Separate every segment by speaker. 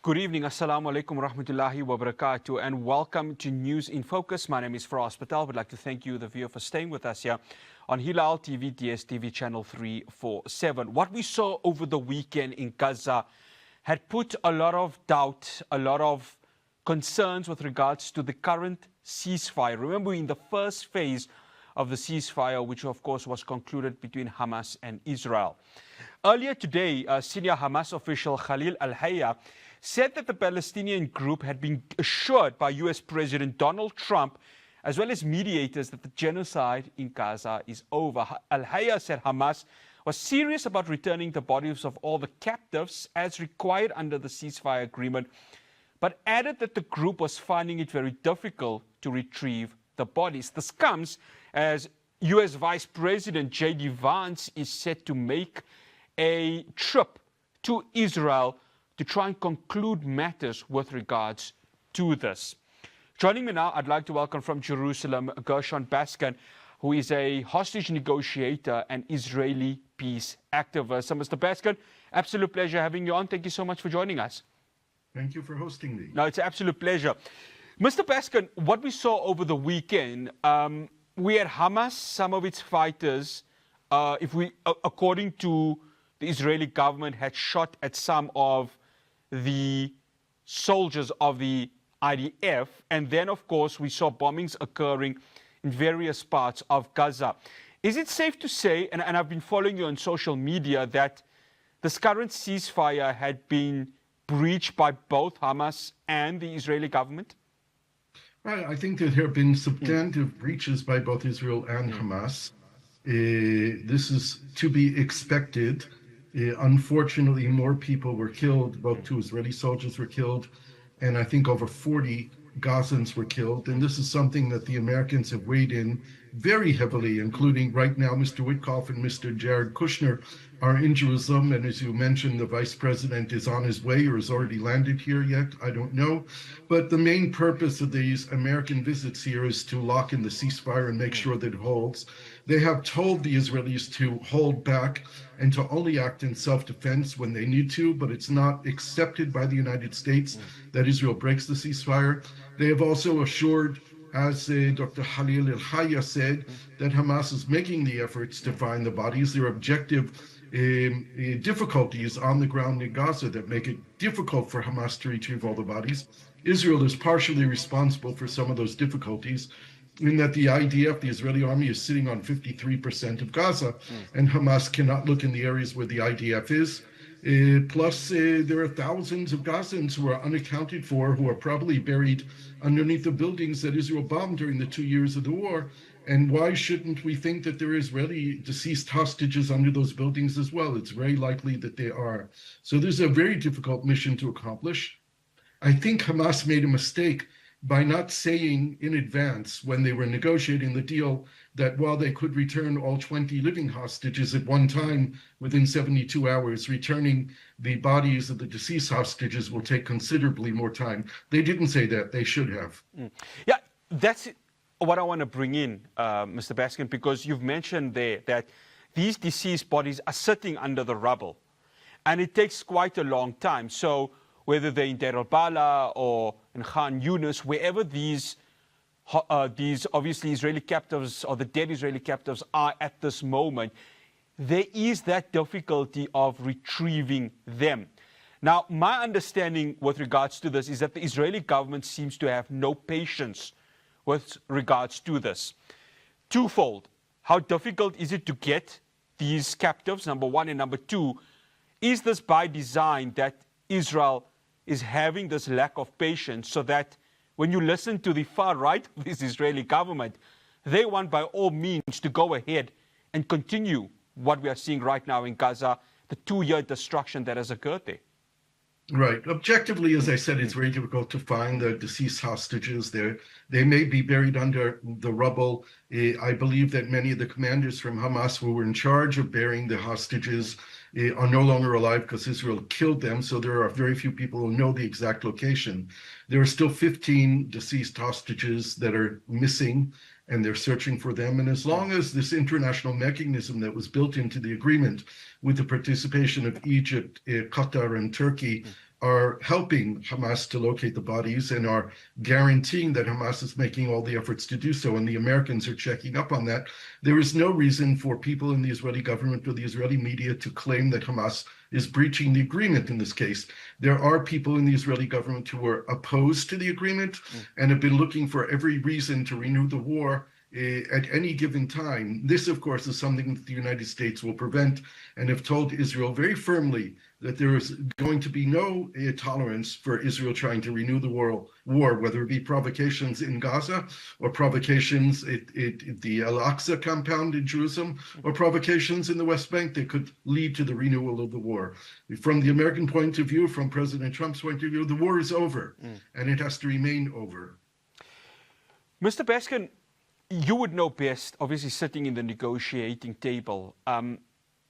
Speaker 1: Good evening, Assalamu alaikum rahmatullahi wa barakatuh, and welcome to News in Focus. My name is Faraz Patel. We'd like to thank you, the viewer, for staying with us here on Hilaal TV, DSTV channel 347. What we saw over the weekend in Gaza had put a lot of doubt, a lot of concerns with regards to the current ceasefire. Remember, in the first phase of the ceasefire, which of course was concluded between Hamas and Israel. Earlier today, senior Hamas official Khalil al-Hayya said that the Palestinian group had been assured by US President Donald Trump, as well as mediators, that the genocide in Gaza is over. Al-Hayya said Hamas was serious about returning the bodies of all the captives as required under the ceasefire agreement, but added that the group was finding it very difficult to retrieve the bodies. This comes as US Vice President J.D. Vance is set to make a trip to Israel to try and conclude matters with regards to this. Joining me now, I'd like to welcome from Jerusalem, Gershon Baskin, who is a hostage negotiator and Israeli peace activist. So, Mr. Baskin, absolute pleasure having you on. Thank you so much for joining us.
Speaker 2: Thank you for hosting me.
Speaker 1: No, it's an absolute pleasure. Mr. Baskin, what we saw over the weekend, we had Hamas, some of its fighters, according to the Israeli government, had shot at some of the soldiers of the IDF. And then, of course, we saw bombings occurring in various parts of Gaza. Is it safe to say, and I've been following you on social media, that this current ceasefire had been breached by both Hamas and the Israeli government?
Speaker 2: Right. I think that there have been substantive breaches by both Israel and Hamas. This is to be expected. Unfortunately, more people were killed. Both two Israeli soldiers were killed, and I think over 40 Gazans were killed. And this is something that the Americans have weighed in very heavily, including right now Mr. Witkoff and Mr. Jared Kushner are in Jerusalem. And as you mentioned, the vice president is on his way or has already landed here yet. I don't know. But the main purpose of these American visits here is to lock in the ceasefire and make sure that it holds. They have told the Israelis to hold back and to only act in self-defense when they need to, but it's not accepted by the United States that Israel breaks the ceasefire. They have also assured, as Dr. Khalil al-Hayya said, that Hamas is making the efforts to find the bodies. There are objective difficulties on the ground in Gaza that make it difficult for Hamas to retrieve all the bodies. Israel is partially responsible for some of those difficulties, in that the IDF, the Israeli army, is sitting on 53% of Gaza, and Hamas cannot look in the areas where the IDF is. Plus, there are thousands of Gazans who are unaccounted for, who are probably buried underneath the buildings that Israel bombed during the 2 years of the war. And why shouldn't we think that there is Israeli deceased hostages under those buildings as well? It's very likely that they are. So this is a very difficult mission to accomplish. I think Hamas made a mistake by not saying in advance, when they were negotiating the deal, that while they could return all 20 living hostages at one time within 72 hours, returning the bodies of the deceased hostages will take considerably more time. They didn't say that. They should have.
Speaker 1: Yeah, that's what I want to bring in, Mr. Baskin, because you've mentioned there that these deceased bodies are sitting under the rubble, and it takes quite a long time. So whether they're in Deir al-Bala or in Khan Yunis, wherever these obviously Israeli captives or the dead Israeli captives are at this moment, there is that difficulty of retrieving them. Now, my understanding with regards to this is that the Israeli government seems to have no patience with regards to this. Twofold. How difficult is it to get these captives, number one, and number two, is this by design that Israel is having this lack of patience, so that when you listen to the far right of this Israeli government, they want by all means to go ahead and continue what we are seeing right now in Gaza, the 2-year destruction that has occurred there?
Speaker 2: Right. Objectively, as I said, it's very difficult to find the deceased hostages there. They may be buried under the rubble. I believe that many of the commanders from Hamas who were in charge of burying the hostages are no longer alive because Israel killed them. So there are very few people who know the exact location. There are still 15 deceased hostages that are missing, and they're searching for them. And as long as this international mechanism that was built into the agreement with the participation of Egypt, Qatar, and Turkey are helping Hamas to locate the bodies and are guaranteeing that Hamas is making all the efforts to do so, and the Americans are checking up on that. There is no reason for people in the Israeli government or the Israeli media to claim that Hamas is breaching the agreement in this case. There are people in the Israeli government who are opposed to the agreement and have been looking for every reason to renew the war at any given time. This, of course, is something that the United States will prevent, and have told Israel very firmly that there is going to be no tolerance for Israel trying to renew the war, whether it be provocations in Gaza or provocations at the Al-Aqsa compound in Jerusalem or provocations in the West Bank that could lead to the renewal of the war. From the American point of view, from President Trump's point of view, the war is over, and it has to remain over.
Speaker 1: Mr. Baskin, you would know best, obviously sitting in the negotiating table,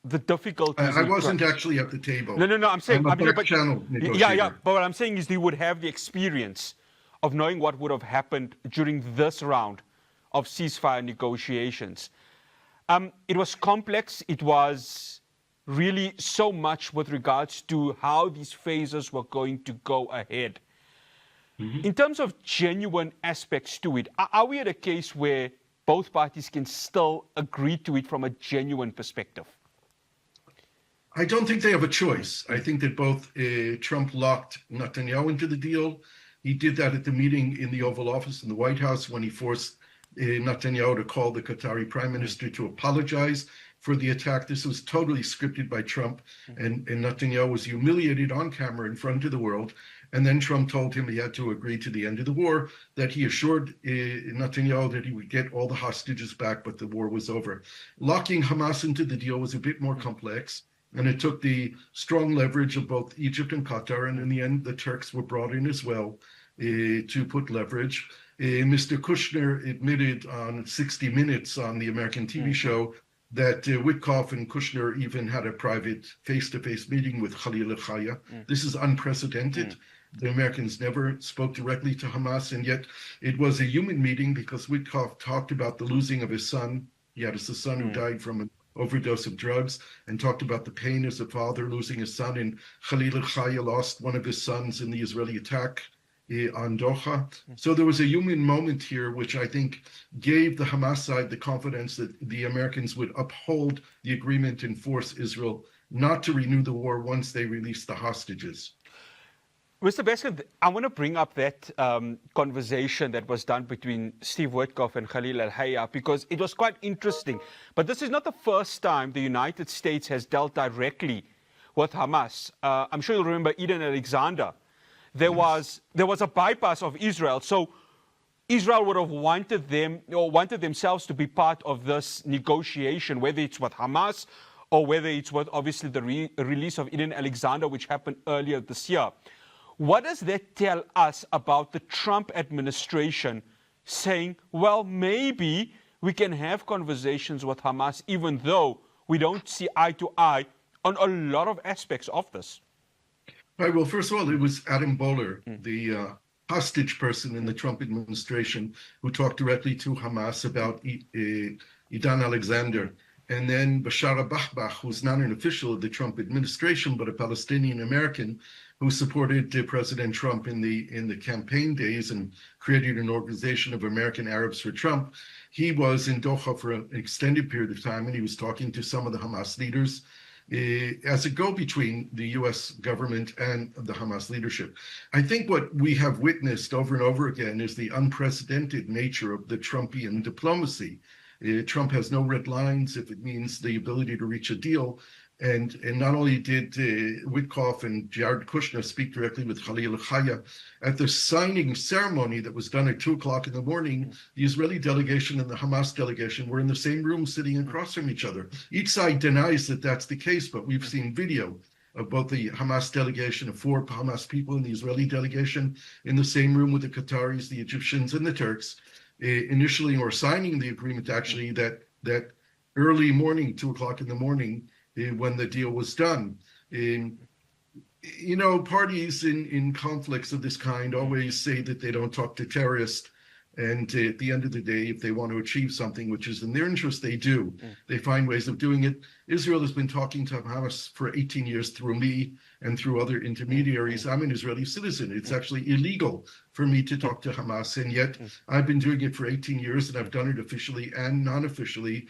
Speaker 1: the difficulties.
Speaker 2: I wasn't actually at the table.
Speaker 1: No. I'm saying,
Speaker 2: I'm a back channel negotiator.
Speaker 1: Yeah. But what I'm saying is, you would have the experience of knowing what would have happened during this round of ceasefire negotiations. It was complex. It was really so much with regards to how these phases were going to go ahead. In terms of genuine aspects to it, are we at a case where both parties can still agree to it from a genuine perspective?
Speaker 2: I don't think they have a choice. I think that both Trump locked Netanyahu into the deal. He did that at the meeting in the Oval Office in the White House when he forced Netanyahu to call the Qatari prime minister to apologize for the attack. This was totally scripted by Trump, and Netanyahu was humiliated on camera in front of the world. And then Trump told him he had to agree to the end of the war, that he assured Netanyahu that he would get all the hostages back, but the war was over. Locking Hamas into the deal was a bit more complex, and it took the strong leverage of both Egypt and Qatar, and in the end, the Turks were brought in as well to put leverage. Mr. Kushner admitted on 60 Minutes on the American TV show that Witkoff and Kushner even had a private face-to-face meeting with Hilaal. This is unprecedented. The Americans never spoke directly to Hamas, and yet it was a human meeting because Witkoff talked about the losing of his son. He had a son who died from an overdose of drugs, and talked about the pain as a father losing his son. And Hilaal lost one of his sons in the Israeli attack on Doha. So there was a human moment here, which I think gave the Hamas side the confidence that the Americans would uphold the agreement and force Israel not to renew the war once they released the hostages.
Speaker 1: Mr. Baskin, I want to bring up that conversation that was done between Steve Witkoff and Hilaal al-Hayya, because it was quite interesting. But this is not the first time the United States has dealt directly with Hamas. I'm sure you'll remember Eden Alexander. There was a bypass of Israel. So Israel would have wanted them, or wanted themselves to be part of this negotiation, whether it's with Hamas or whether it's with, obviously, the release of Eden Alexander, which happened earlier this year. What does that tell us about the Trump administration saying, well, maybe we can have conversations with Hamas, even though we don't see eye to eye on a lot of aspects of this?
Speaker 2: Right. Well, first of all, it was Adam Boehler, the hostage person in the Trump administration, who talked directly to Hamas about Eden Alexander. And then Bashar al-Bahbah, who's not an official of the Trump administration, but a Palestinian American who supported President Trump in the campaign days and created an organization of American Arabs for Trump. He was in Doha for an extended period of time, and he was talking to some of the Hamas leaders as a go-between the U.S. government and the Hamas leadership. I think what we have witnessed over and over again is the unprecedented nature of the Trumpian diplomacy. Trump has no red lines if it means the ability to reach a deal. And not only did Witkoff and Jared Kushner speak directly with Hilaal al-Hayya, at the signing ceremony that was done at 2 o'clock in the morning, the Israeli delegation and the Hamas delegation were in the same room sitting across from each other. Each side denies that that's the case, but we've seen video of both the Hamas delegation of 4 Hamas people and the Israeli delegation in the same room with the Qataris, the Egyptians, and the Turks, initially, or signing the agreement actually that early morning, 2 o'clock in the morning, when the deal was done. Parties in conflicts of this kind always say that they don't talk to terrorists. And at the end of the day, if they want to achieve something which is in their interest, they do. They find ways of doing it. Israel has been talking to Hamas for 18 years through me and through other intermediaries. I'm an Israeli citizen. It's actually illegal for me to talk to Hamas. And yet I've been doing it for 18 years, and I've done it officially and non-officially.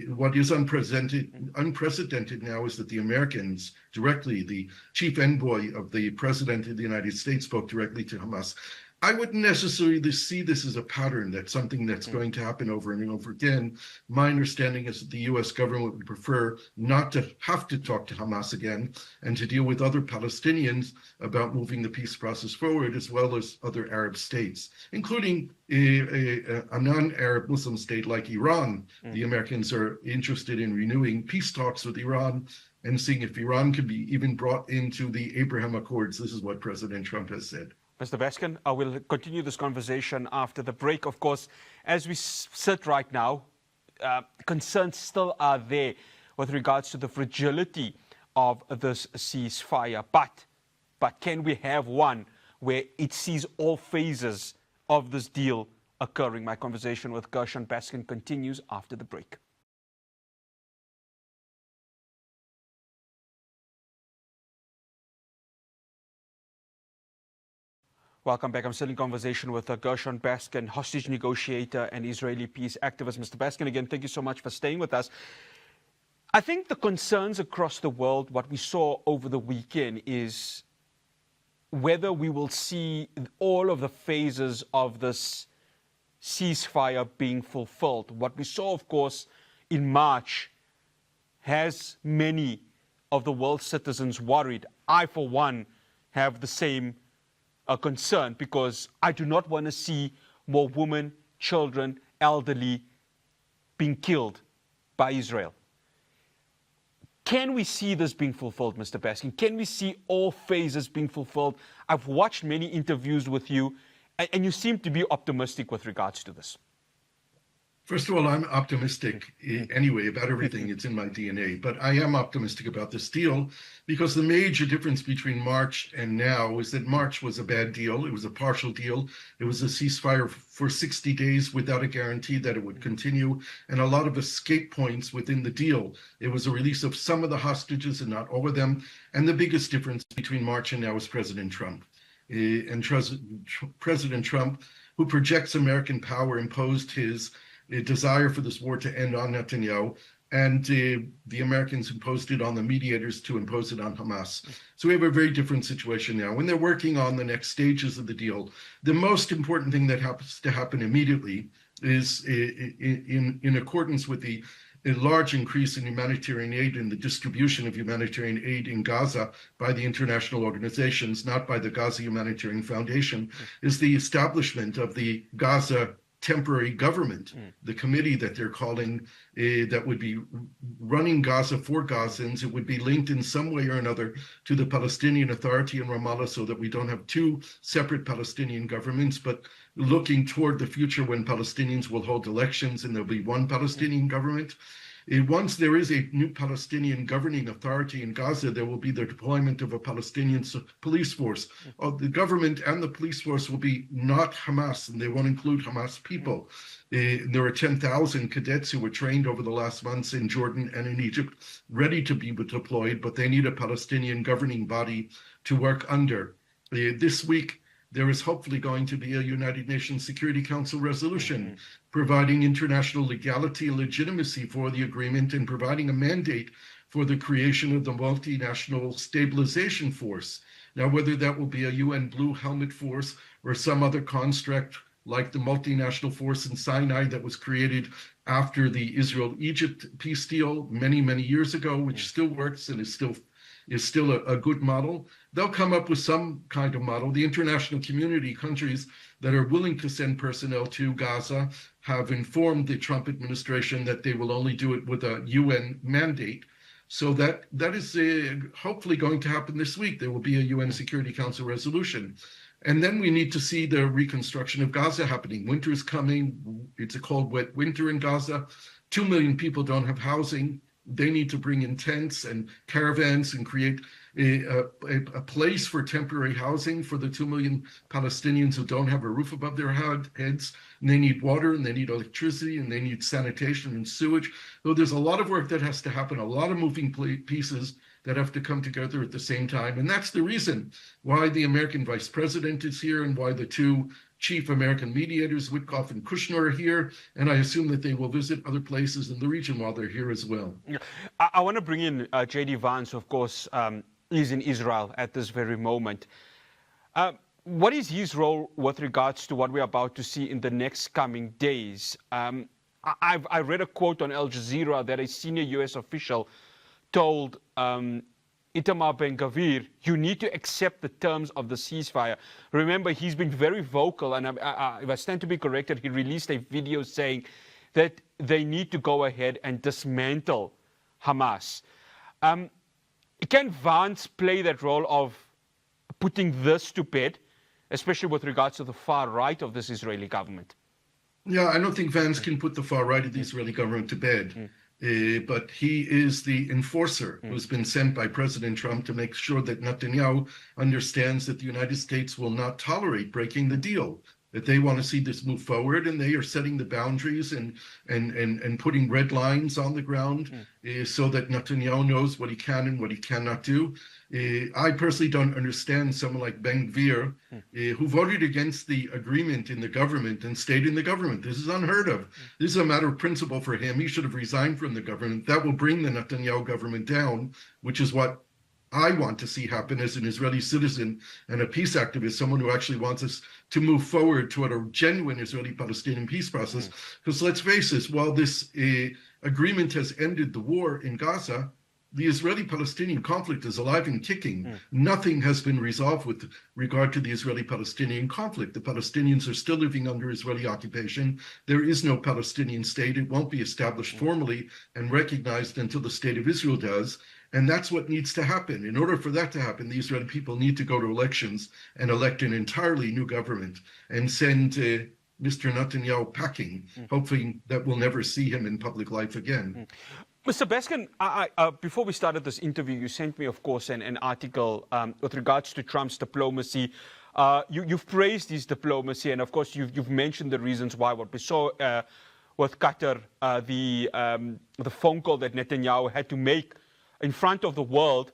Speaker 2: What is unprecedented now is that the Americans directly, the chief envoy of the president of the United States, spoke directly to Hamas. I wouldn't necessarily see this as a pattern, that's something that's going to happen over and over again. My understanding is that the US government would prefer not to have to talk to Hamas again and to deal with other Palestinians about moving the peace process forward, as well as other Arab states, including a non-Arab Muslim state like Iran. The Americans are interested in renewing peace talks with Iran and seeing if Iran can be even brought into the Abraham Accords. This is what President Trump has said.
Speaker 1: Mr. Baskin, I will continue this conversation after the break. Of course, as we sit right now, concerns still are there with regards to the fragility of this ceasefire. But can we have one where it sees all phases of this deal occurring? My conversation with Gershon Baskin continues after the break. Welcome back. I'm still in conversation with Gershon Baskin, hostage negotiator and Israeli peace activist. Mr. Baskin, again, thank you so much for staying with us. I think the concerns across the world, what we saw over the weekend, is whether we will see all of the phases of this ceasefire being fulfilled. What we saw, of course, in March has many of the world's citizens worried. I, for one, have the same concern, because I do not want to see more women, children, elderly being killed by Israel. Can we see this being fulfilled, Mr. Baskin? Can we see all phases being fulfilled? I've watched many interviews with you, and you seem to be optimistic with regards to this.
Speaker 2: First of all, I'm optimistic anyway about everything. It's in my DNA. But I am optimistic about this deal because the major difference between March and now is that March was a bad deal. It was a partial deal. It was a ceasefire for 60 days without a guarantee that it would continue, and a lot of escape points within the deal. It was a release of some of the hostages and not all of them. And the biggest difference between March and now is President Trump. And President Trump, who projects American power, imposed his desire for this war to end on Netanyahu, and the Americans imposed it on the mediators to impose it on Hamas. So we have a very different situation now. When they're working on the next stages of the deal, the most important thing that happens to happen immediately is in accordance with the large increase in humanitarian aid and the distribution of humanitarian aid in Gaza by the international organizations, not by the Gaza Humanitarian Foundation, is the establishment of the Gaza temporary government, the committee that they're calling, that would be running Gaza for Gazans. It would be linked in some way or another to the Palestinian Authority in Ramallah, so that we don't have two separate Palestinian governments, but looking toward the future when Palestinians will hold elections and there'll be one Palestinian government. Once there is a new Palestinian governing authority in Gaza, there will be the deployment of a Palestinian police force. The government and the police force will be not Hamas, and they won't include Hamas people. There are 10,000 cadets who were trained over the last months in Jordan and in Egypt, ready to be deployed, but they need a Palestinian governing body to work under. This week, there is hopefully going to be a United Nations Security Council resolution providing international legality and legitimacy for the agreement and providing a mandate for the creation of the multinational stabilization force. Now, whether that will be a UN Blue Helmet force or some other construct like the multinational force in Sinai that was created after the Israel-Egypt peace deal many, many years ago, which still works and is still a good model. They'll come up with some kind of model. The international community, countries that are willing to send personnel to Gaza, have informed the Trump administration that they will only do it with a UN mandate. So that is hopefully going to happen this week. There will be a UN Security Council resolution. And then we need to see the reconstruction of Gaza happening. Winter is coming. It's a cold, wet winter in Gaza. 2 million people don't have housing. They need to bring in tents and caravans and create a place for temporary housing for the 2 million Palestinians who don't have a roof above their heads. And they need water, and they need electricity, and they need sanitation and sewage. So there's a lot of work that has to happen, a lot of moving pieces that have to come together at the same time. And that's the reason why the American vice president is here and why the two chief American mediators, Witkoff and Kushner, are here. And I assume that they will visit other places in the region while they're here as well.
Speaker 1: I want to bring in J.D. Vance, of course, is in Israel at this very moment. What is his role with regards to what we're about to see in the next coming days? I read a quote on Al Jazeera that a senior U.S. official told Itamar Ben-Gvir, you need to accept the terms of the ceasefire. Remember, he's been very vocal, and if I stand to be corrected, he released a video saying that they need to go ahead and dismantle Hamas. Can Vance play that role of putting this to bed, especially with regards to the far right of this Israeli government?
Speaker 2: Yeah, I don't think Vance can put the far right of the Israeli government to bed. But he is the enforcer who's been sent by President Trump to make sure that Netanyahu understands that the United States will not tolerate breaking the deal, that they want to see this move forward, and they are setting the boundaries and putting red lines on the ground so that Netanyahu knows what he can and what he cannot do. I personally don't understand someone like Ben-Gvir, who voted against the agreement in the government and stayed in the government. This is unheard of. This is a matter of principle for him. He should have resigned from the government. That will bring the Netanyahu government down, which is what I want to see happen as an Israeli citizen and a peace activist, someone who actually wants us to move forward toward a genuine Israeli-Palestinian peace process. Because let's face this, while this agreement has ended the war in Gaza, the Israeli-Palestinian conflict is alive and kicking. Nothing has been resolved with regard to the Israeli-Palestinian conflict. The Palestinians are still living under Israeli occupation. There is no Palestinian state. It won't be established formally and recognized until the state of Israel does. And that's what needs to happen. In order for that to happen, the Israeli people need to go to elections and elect an entirely new government and send Mr. Netanyahu packing, hoping that we'll never see him in public life again.
Speaker 1: Mr. Baskin, before we started this interview, you sent me, of course, an article with regards to Trump's diplomacy. You've praised his diplomacy, and of course, you've mentioned the reasons why. What we saw with Qatar, the phone call that Netanyahu had to make in front of the world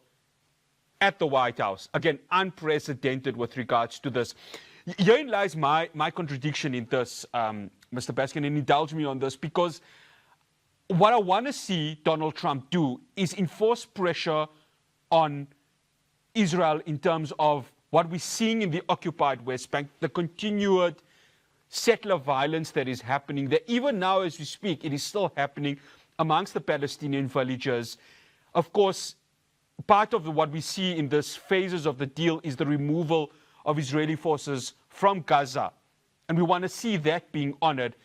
Speaker 1: at the White House. Again, unprecedented with regards to this. Herein lies my contradiction in this, Mr. Baskin, and indulge me on this, because what I want to see Donald Trump do is enforce pressure on Israel in terms of what we're seeing in the occupied West Bank, the continued settler violence that is happening there. Even now as we speak, it is still happening amongst the Palestinian villagers. Of course, part of what we see in this phases of the deal is the removal of Israeli forces from Gaza. And we want to see that being honored.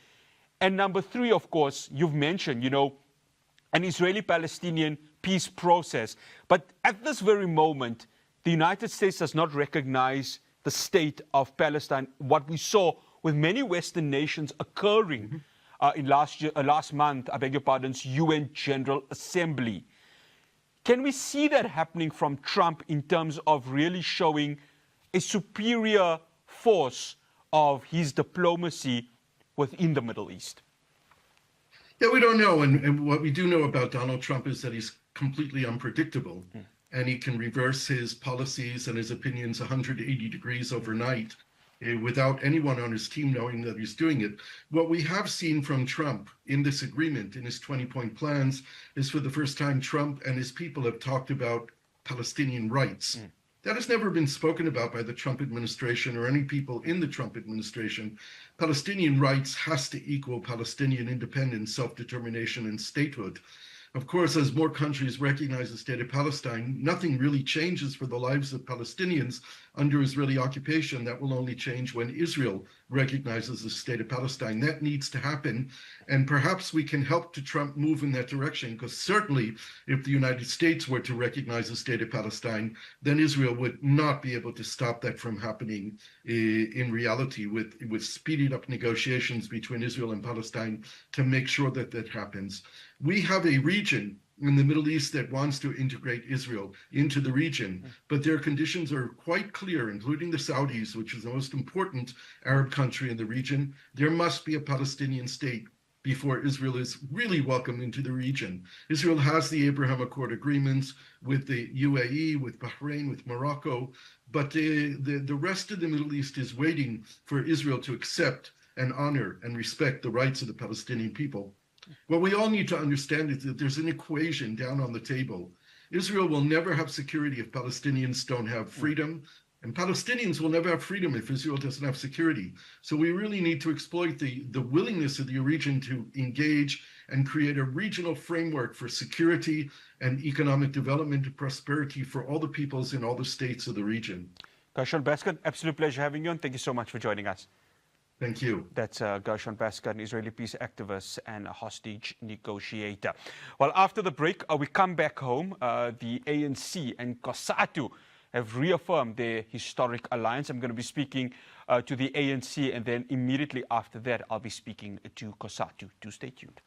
Speaker 1: And number three, of course, you've mentioned, an Israeli-Palestinian peace process. But at this very moment, the United States does not recognize the state of Palestine. What we saw with many Western nations occurring in last month, UN General Assembly. Can we see that happening from Trump in terms of really showing a superior force of his diplomacy within the Middle East?
Speaker 2: Yeah, we don't know. And what we do know about Donald Trump is that he's completely unpredictable. And he can reverse his policies and his opinions 180 degrees overnight without anyone on his team knowing that he's doing it. What we have seen from Trump in this agreement, in his 20-point plans, is for the first time Trump and his people have talked about Palestinian rights. That has never been spoken about by the Trump administration or any people in the Trump administration. Palestinian rights has to equal Palestinian independence, self-determination, and statehood. Of course, as more countries recognize the state of Palestine, nothing really changes for the lives of Palestinians under Israeli occupation. That will only change when Israel recognizes the state of Palestine. That needs to happen. And perhaps we can help to Trump move in that direction, because certainly if the United States were to recognize the state of Palestine, then Israel would not be able to stop that from happening in reality with speeding up negotiations between Israel and Palestine to make sure that that happens. We have a region in the Middle East that wants to integrate Israel into the region. But their conditions are quite clear, including the Saudis, which is the most important Arab country in the region. There must be a Palestinian state before Israel is really welcomed into the region. Israel has the Abraham Accord agreements with the UAE, with Bahrain, with Morocco, but the rest of the Middle East is waiting for Israel to accept and honor and respect the rights of the Palestinian people. What we all need to understand is that there's an equation down on the table. Israel will never have security if Palestinians don't have freedom, and Palestinians will never have freedom if Israel doesn't have security. So we really need to exploit the willingness of the region to engage and create a regional framework for security and economic development and prosperity for all the peoples in all the states of the region.
Speaker 1: Gershon Baskin, absolute pleasure having you on. Thank you so much for joining us.
Speaker 2: Thank you.
Speaker 1: That's Gershon Baskin, Israeli peace activist and a hostage negotiator. Well, after the break, we come back home. The ANC and COSATU have reaffirmed their historic alliance. I'm going to be speaking to the ANC, and then immediately after that, I'll be speaking to COSATU. Do stay tuned.